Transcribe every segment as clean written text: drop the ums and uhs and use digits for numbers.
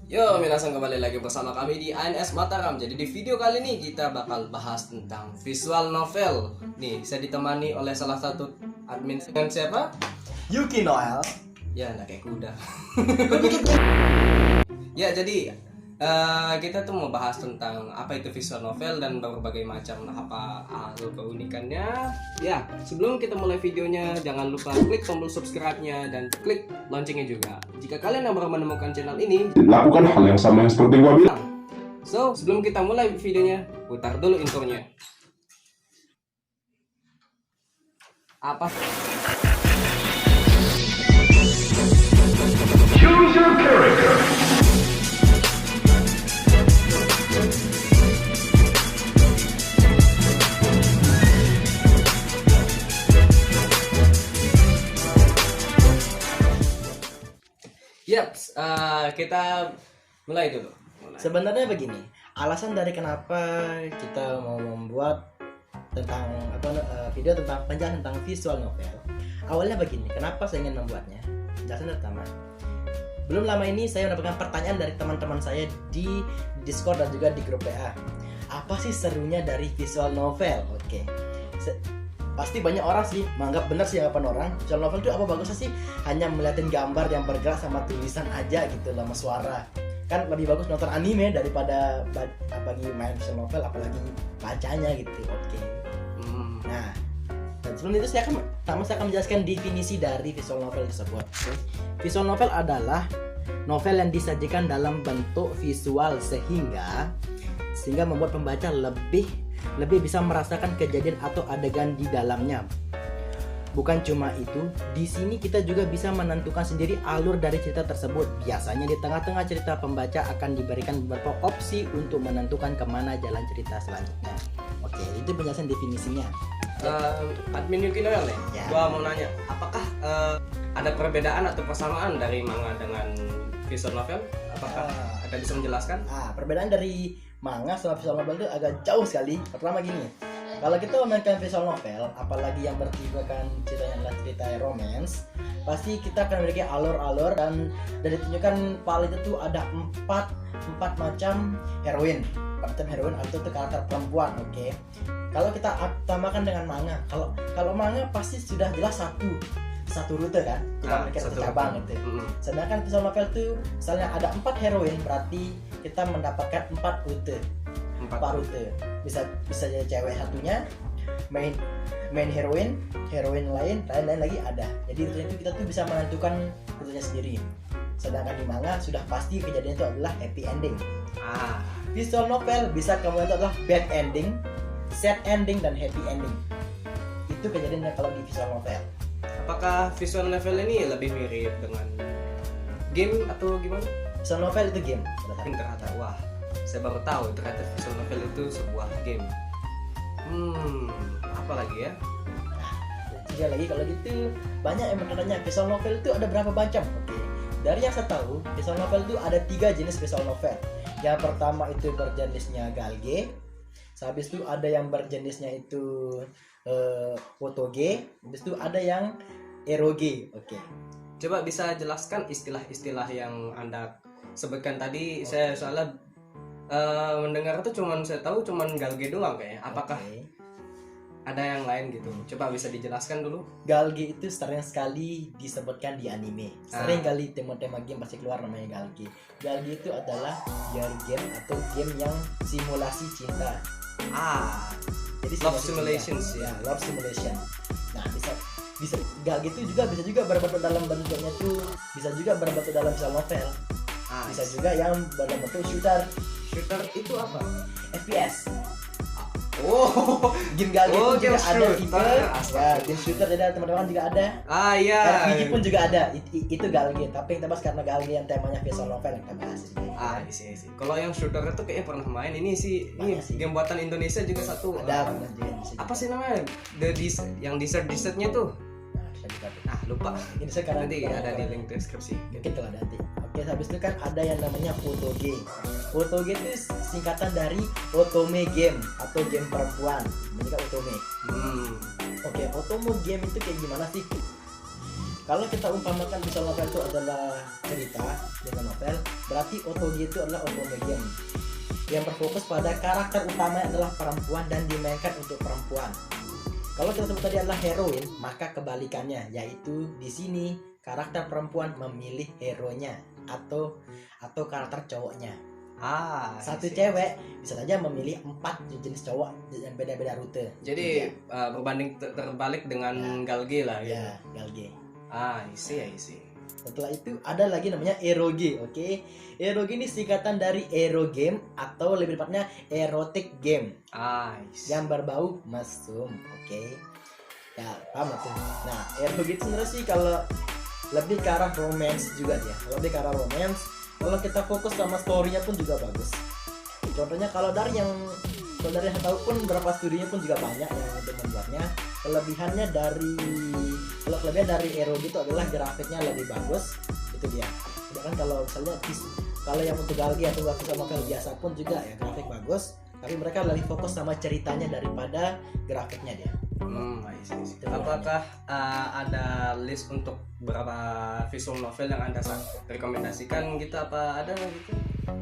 Yo, minasan kembali lagi bersama kami di ANS Mataram. Jadi di video kali ini kita bakal bahas tentang visual novel. Nih, saya ditemani oleh salah satu admin dengan siapa? Yuki Noel. Ya, enggak kayak kuda. Ya, jadi kita tuh mau bahas tentang apa itu visual novel dan berbagai macam apa keunikannya. Ya, sebelum kita mulai videonya, jangan lupa klik tombol subscribe-nya dan klik loncengnya juga. Jika kalian yang baru menemukan channel ini, lakukan hal yang sama yang seperti gua bilang. So, sebelum kita mulai videonya, putar dulu intronya. Apa? Choose your character. Yaps, kita mulai dulu. Sebenarnya begini, alasan dari kenapa kita mau membuat tentang video tentang penjelasan tentang visual novel. Awalnya begini, kenapa saya ingin membuatnya? Penjelasan pertama. Belum lama ini saya mendapatkan pertanyaan dari teman-teman saya di Discord dan juga di grup WA. Apa sih serunya dari visual novel? Oke. Pasti banyak orang sih menganggap benar sih anggapan orang visual novel itu apa bagusnya sih, hanya melihatin gambar yang bergerak sama tulisan aja gitu sama suara. Kan lebih bagus nonton anime daripada apalagi main visual novel, apalagi bacanya gitu. Oke. Nah, dan sebelum itu saya akan menjelaskan definisi dari visual novel tersebut. Visual novel adalah novel yang disajikan dalam bentuk visual sehingga membuat pembaca lebih bisa merasakan kejadian atau adegan di dalamnya. Bukan cuma itu, di sini kita juga bisa menentukan sendiri alur dari cerita tersebut. Biasanya di tengah-tengah cerita pembaca akan diberikan beberapa opsi untuk menentukan kemana jalan cerita selanjutnya. Oke, itu penjelasan definisinya. Admin Yuki Noel nih, Ya. gua mau nanya, apakah ada perbedaan atau persamaan dari manga dengan visual novel? Apakah ada bisa menjelaskan? Perbedaan dari manga sama visual novel itu agak jauh sekali. Pertama gini, kalau kita memainkan visual novel, apalagi yang bertibakan ceritanya adalah cerita romance, pasti kita akan memiliki alur-alur dan ditunjukkan paling itu ada empat macam heroin. Macam heroin atau itu karakter perempuan, oke. Kalau kita tambahkan dengan manga, kalau manga pasti sudah jelas satu rute kan, kita memiliki satu cabang gitu. Sedangkan visual novel itu misalnya ada 4 heroin, berarti kita mendapatkan 4 rute. 4 rute. Bisa jadi cewek satunya, main heroin lain lagi ada. Jadi rute itu kita tuh bisa menentukan rutenya sendiri. Sedangkan di manga sudah pasti kejadian itu adalah happy ending. Visual novel bisa kamu lihat adalah bad ending, sad ending, dan happy ending. Itu kejadiannya kalau di visual novel. Apakah visual novel ini lebih mirip dengan game atau gimana? Visual novel itu game. Ternyata, wah, saya baru tahu ternyata visual novel itu sebuah game. Apa lagi ya? Juga lagi kalau gitu banyak yang bertanya visual novel itu ada berapa macam? Oke. Dari yang saya tahu, visual novel itu ada 3 jenis visual novel. Yang pertama itu berjenisnya galge. Habis itu ada yang berjenisnya itu otoge. Habis itu ada yang eroge. Oke. Coba bisa jelaskan istilah-istilah yang Anda sebutkan tadi. Saya soalnya mendengar tuh saya tahu cuman galge doang kayaknya. Apakah ada yang lain gitu? Coba bisa dijelaskan dulu. Galge itu sering sekali disebutkan di anime. Sering kali tema-tema game pasti keluar namanya galge. Galge itu adalah game atau game yang simulasi cinta. Jadi Love simulations ya, love simulation. Nah, bisa galge itu bisa juga berbentuk dalam bentuknya tuh, bisa juga berbentuk dalam visual novel. Bisa juga yang dalam bentuk shooter. Shooter itu apa? FPS. Game galge itu juga ada tipe. Ya, game shooter jadi teman-teman juga ada. Iya. RPG pun juga ada. Itu galge, tapi kita bahas karena galge yang temanya visual novel yang kita bahas. Isi. Kalau yang shooter itu kayaknya pernah main. Ini game buatan Indonesia juga satu. Ada apa sih namanya? Yang dessert-dessertnya tuh. Lupa. Ini sekarang nanti ada di link deskripsi. Mungkin kalau nanti. Oke, habis itu kan ada yang namanya otoge. Otoge itu singkatan dari otome game atau game perempuan. Ini kan otome. Oke, otome game itu kayak gimana sih? Kalau kita umpamakan visual novel itu adalah cerita dengan novel, berarti OTG itu adalah otome game yang berfokus pada karakter utamanya adalah perempuan dan dimainkan untuk perempuan. Kalau kita sebut tadi adalah heroin, maka kebalikannya, yaitu di sini karakter perempuan memilih hero-nya atau karakter cowoknya. Satu cewek bisa saja memilih 4 jenis cowok yang beda-beda rute. Jadi berbanding terbalik dengan Galge lah gitu. Ya, Galge. Isi. Setelah itu ada lagi namanya eroge, oke? Eroge ini singkatan dari ero game atau lebih tepatnya erotic game yang berbau mesum, oke? Ya, paham tuh. Nah, eroge itu sebenarnya sih kalau lebih ke arah romance juga dia. Lebih ke arah romance. Kalau kita fokus sama story-nya pun juga bagus. Contohnya kalau dari yang tahu pun berapa studinya pun juga banyak yang untuk membuatnya. Kelebihan dari eroge itu adalah grafiknya lebih bagus, itu dia. Sedangkan kalau misalnya kalau yang untuk Galge atau visual novel biasa pun juga ya grafik bagus, tapi mereka lebih fokus sama ceritanya daripada grafiknya dia. Apakah ada list untuk berapa visual novel yang Anda rekomendasikan gitu, apa ada gitu?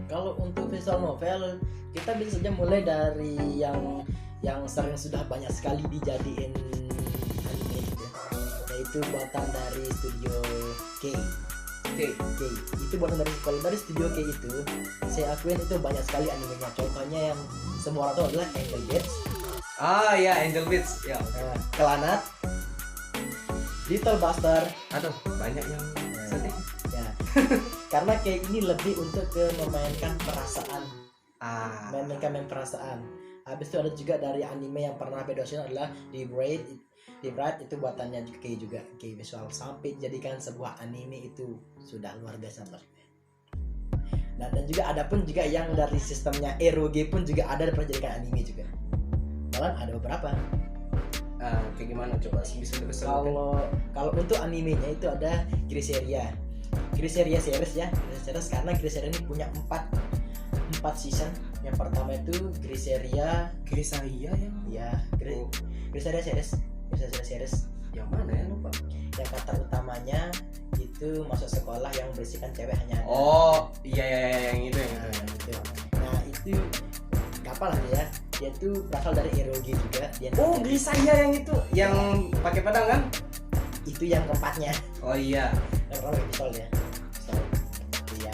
Kalau untuk visual novel kita bisa saja mulai dari yang sering sudah banyak sekali dijadiin anime gitu, yaitu buatan dari studio K. Itu buatan dari studio K itu saya akuin itu banyak sekali animenya. Contohnya yang semua orang tahu adalah Angel Beats. Angel Beats ya. Clannad, Little Buster. Aduh, banyak yang sedih. Ya. Karena kayak ini lebih untuk memainkan perasaan. Memainkan perasaan. Habis itu ada juga dari anime yang pernah bedosin adalah The Braid itu buatannya juga kayak visual sampai dijadikan sebuah anime itu sudah luar biasa. Nah, dan juga ada pun juga yang dari sistemnya eroge pun juga ada pernah dijadikan anime juga. Malah ada beberapa. Kayak gimana coba bisa dibesarkan? Kalau untuk animenya itu ada Grisseria series ya. Karena Grisseria ini punya 4 season. Yang pertama itu Grisseria ya. Grisseria series. Yang mana ya, lupa. Yang kata utamanya itu masuk sekolah yang berisikan cewek hanya ada. Yang itu. Nah, itu kapal lah ya. Dia tuh berasal dari eroge juga. Grisaya yang itu, yang pakai pedang kan? Itu yang keempatnya. Yang pertama pistol ya. Iya.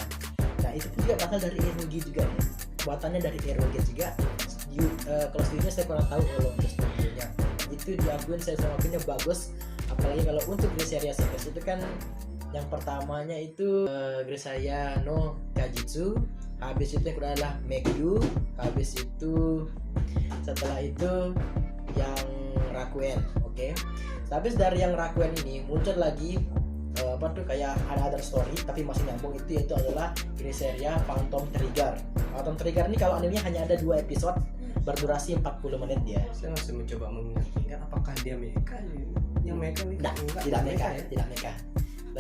Nah, itu juga berasal dari eroge juga nih. Buatannya dari eroge juga. Kalau studionya saya kurang tahu kalau untuk studionya. Itu diakuin saya sama akuinnya bagus. Apalagi kalau untuk Grisseria series itu kan yang pertamanya itu Grisaya no Kajitsu. Habis itu yang kedua adalah Megyu. Habis itu setelah itu yang Rakuen, oke. Habis dari yang Rakuen ini muncul lagi kayak ada other story tapi masih nyambung, itu yaitu adalah Grisseria Phantom Trigger. Phantom Trigger ini kalau animenya hanya ada 2 episode berdurasi 40 menit dia. Saya masih mencoba mengingat apakah dia mecha? Yang mecha ini tidak mecha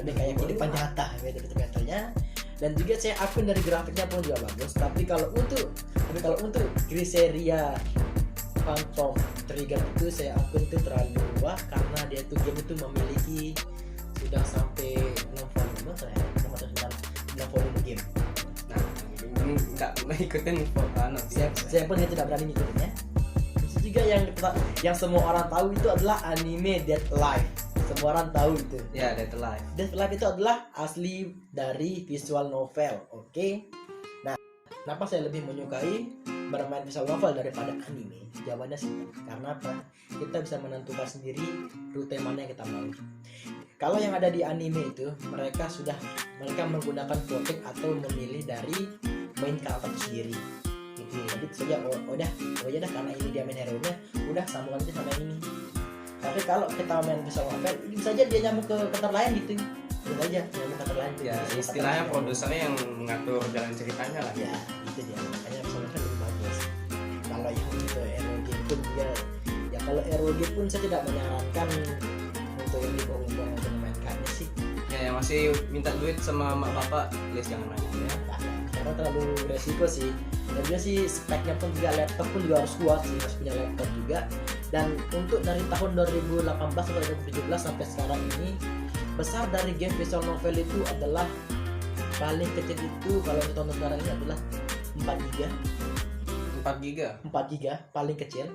yang kehidupan nyata betul-betulnya. Dan juga saya akun dari grafiknya pun juga bagus. Tapi kalau untuk Grisseria Phantom Trigger itu saya akun itu terlalu bawah karena dia itu game itu memiliki sudah sampai 6 volume sama 6 volume game. Nah, ini nggak ikutin saya pun tidak berani ngikutinnya. Terus juga yang semua orang tahu itu adalah anime Dead Life. Semua orang tahu itu. Ya, Dead Life. Dead Life itu adalah asli dari visual novel, oke? Nah, kenapa saya lebih menyukai bermain visual novel daripada anime? Jawabannya simpel. Karena apa? Kita bisa menentukan sendiri rute mana yang kita mau. Kalau yang ada di anime itu, mereka menggunakan voting atau memilih dari main karakter sendiri. Jadi itu saja, udah karena ini dia main hero-nya, udah sambungan aja sama ini. Tapi kalau kita main visual novel, bisa aja dia nyambung ke karakter lain gitu. Bisa aja nyambung ke karakter lain. Ya, istilahnya produsernya yang mengatur jalan ceritanya lah. Ya, itu dia. Makanya visual novel lebih bagus. Kalau yang itu eroge pun juga, ya kalau eroge pun saya tidak menyarankan untuk yang di bawah umur untuk memainkannya sih. Ya, yang masih minta duit sama mak bapak, please jangan main ya. Karena terlalu resiko sih. Dan juga sih speknya pun juga, laptop pun juga harus kuat sih, harus punya laptop juga. Dan untuk dari tahun 2018 sampai 2017 sampai sekarang ini besar dari game visual novel itu adalah paling kecil itu kalau ditonton sekarang ini adalah 4 giga 4 giga 4 giga paling kecil.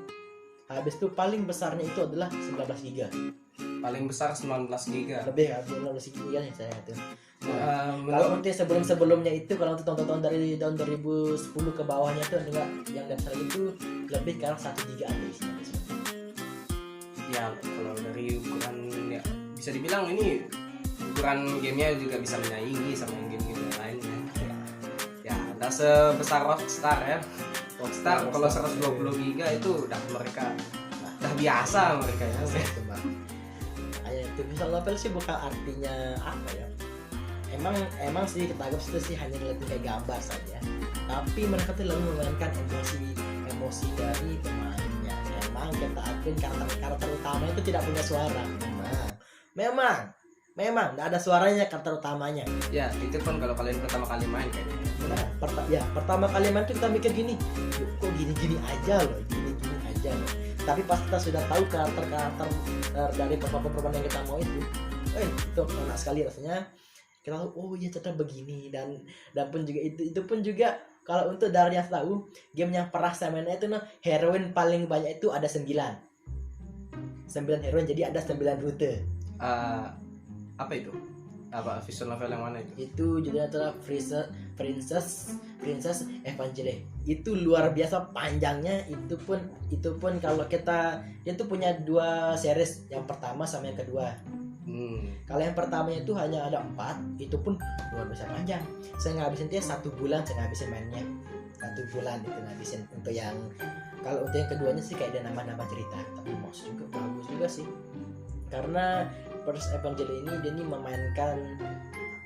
Habis itu paling besarnya itu adalah 19 giga. paling besar 19 giga. Lebih ya 19 giga ya saya itu. Kalau Menurut untuk sebelum-sebelumnya itu kalau untuk tonton dari tahun 2010 ke bawahnya itu enggak, yang dasar itu lebih ke arah 1 giga ada isinya. ya kalau dari ukuran ya bisa dibilang ini ukuran gamenya juga bisa menyaingi sama yang game-game yang lainnya. Ya nggak sebesar Rockstar ya. Rockstar kalau 120 giga itu udah mereka udah biasa mereka ya. Itu Bang. Kayak itu visual novel sih bukan artinya apa ya? Emang sih kita anggap itu sih hanya ngeliatin kayak gambar saja. Tapi mereka tuh lalu memainkan emosi dari pemainnya. Emang kita akuin karakter utama itu tidak punya suara. Memang tidak ada suaranya karakter utamanya. Ya itu pun kalau kalian pertama kali main kayaknya. Nah, pertama kali main tuh kita mikir gini, kok gini-gini aja loh. Tapi pas kita sudah tahu karakter dari perempuan yang kita mau itu enak sekali rasanya. Kita tahu oh iya ternyata begini dan pun juga itu pun juga kalau untuk dari yang tahu game yang pernah saya main itu heroin paling banyak itu ada 9 heroin, jadi ada 9 rute. Apa itu? Apa visual novel yang mana itu? Itu judulnya adalah Princess Evangelion. Itu luar biasa panjangnya. Itu pun kalau dia tuh punya 2 series, yang pertama sama yang kedua. Kalau yang pertamanya itu hanya ada 4, itu pun luar biasa panjang. Saya ngabisin dia 1 bulan, saya ngabisin mainnya 1 bulan itu ngabisin. Untuk yang kalau untuk yang keduanya sih kayak ada nama-nama cerita, tapi maksud juga bagus juga sih. Karena Princess Evangelion ini dia memainkan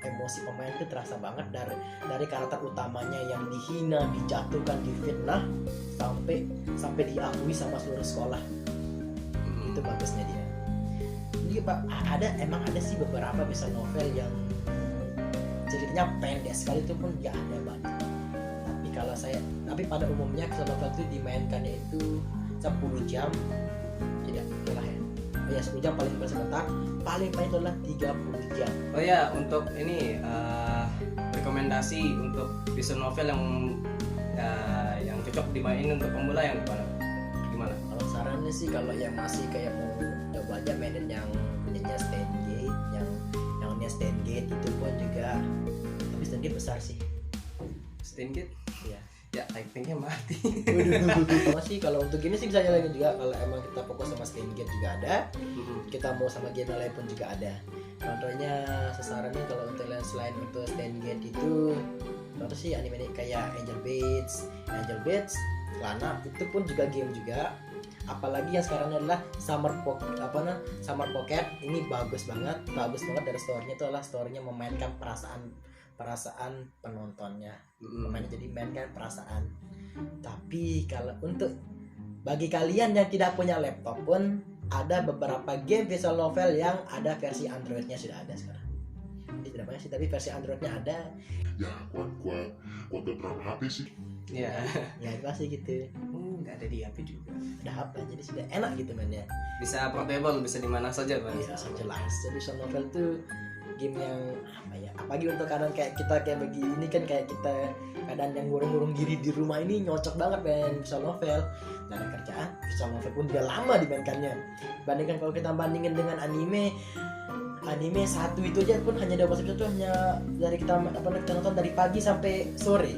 emosi pemain itu terasa banget dari karakter utamanya yang dihina, dijatuhkan, difitnah sampai diakui sama seluruh sekolah. Itu bagusnya dia. Jadi ada sih beberapa visual novel yang ceritanya pendek sekali itu pun ya ada banget. Tapi pada umumnya visual novel itu dimainkannya itu 10 jam. Tidak lah ya. Ya 10 jam paling sebentar, paling itu adalah 30 jam. Oh ya, untuk ini rekomendasi untuk visual novel yang cocok dimainin untuk pemula yang gimana? Kalau sarannya sih kalau yang masih kayak mau coba aja mainin yang punyanya Steingate, yang punya Steingate itu pun juga, tapi Steingate besar sih. Steingate? Iya. Ya, typingnya mati. Masih kalau untuk game sih bisa nyalain juga. Kalau emang kita fokus sama Steingate juga ada, kita mau sama game lain pun juga ada. Contohnya sasarannya kalau untuk selain untuk Steingate itu, contoh sih anime kayak Angel Beats, Lana itu pun juga game juga. Apalagi yang sekarang adalah Summer Pocket ini bagus banget dari story-nya. Itu adalah story-nya memainkan perasaan penontonnya, jadi mainkan perasaan. Tapi kalau untuk bagi kalian yang tidak punya laptop pun ada beberapa game visual novel yang ada versi Android-nya sudah ada sekarang. Jadi tidak banyak sih, tapi versi Android-nya ada. Ya, kuat beberapa HP sih. Ya. Ya pasti gitu. Nggak ada di HP juga. Ada HP jadi sudah enak gitu mainnya. Bisa portable, bisa di mana saja, Bang. Iya, jelas. Jadi visual novel tuh game yang apa ya? Apalagi untuk keadaan kayak kita kayak begini kan, kayak kita keadaan yang ngurung-ngurung diri di rumah ini nyocok banget main visual novel. Nah, ada kerjaan, visual novel pun udah lama dimainkannya. Bandingkan kalau kita bandingin dengan anime satu itu aja pun hanya 12 episode, hanya dari kita nonton dari pagi sampai sore.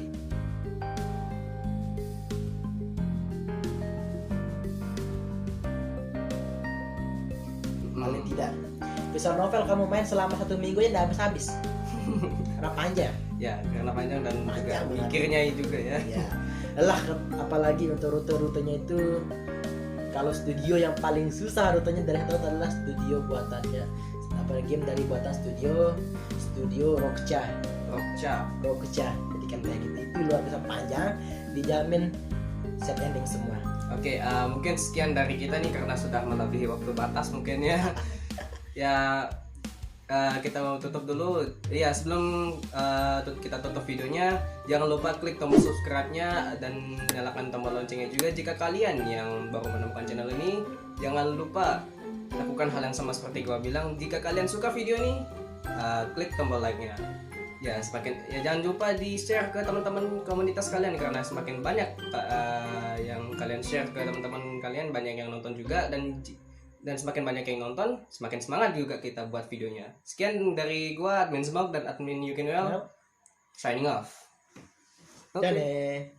Paling tidak visual novel kamu main selama 1 minggu ya nggak habis karena panjang. Ya, karena panjang dan Panjang juga banget. mikirnya juga ya. Ya lelah, apalagi untuk rute-rutenya itu. Kalau studio yang paling susah rutenya dari itu adalah studio buatannya, game dari buatan studio Rockcha. Jadi kan kayak gitu, itu luar biasa panjang, dijamin set ending semua. Oke, mungkin sekian dari kita nih karena sudah melebihi waktu batas mungkin ya. Kita mau tutup dulu. Iya, sebelum kita tutup videonya, jangan lupa klik tombol subscribe-nya dan nyalakan tombol loncengnya juga. Jika kalian yang baru menemukan channel ini, jangan lupa lakukan hal yang sama seperti gua bilang. Jika kalian suka video ini, klik tombol like-nya. Ya, jangan lupa di-share ke teman-teman komunitas kalian, karena semakin banyak yang kalian share ke teman-teman kalian, banyak yang nonton juga, dan semakin banyak yang nonton, semakin semangat juga kita buat videonya. Sekian dari gua, admin Smoke dan admin You Can Well, signing off. Oke. Dadah.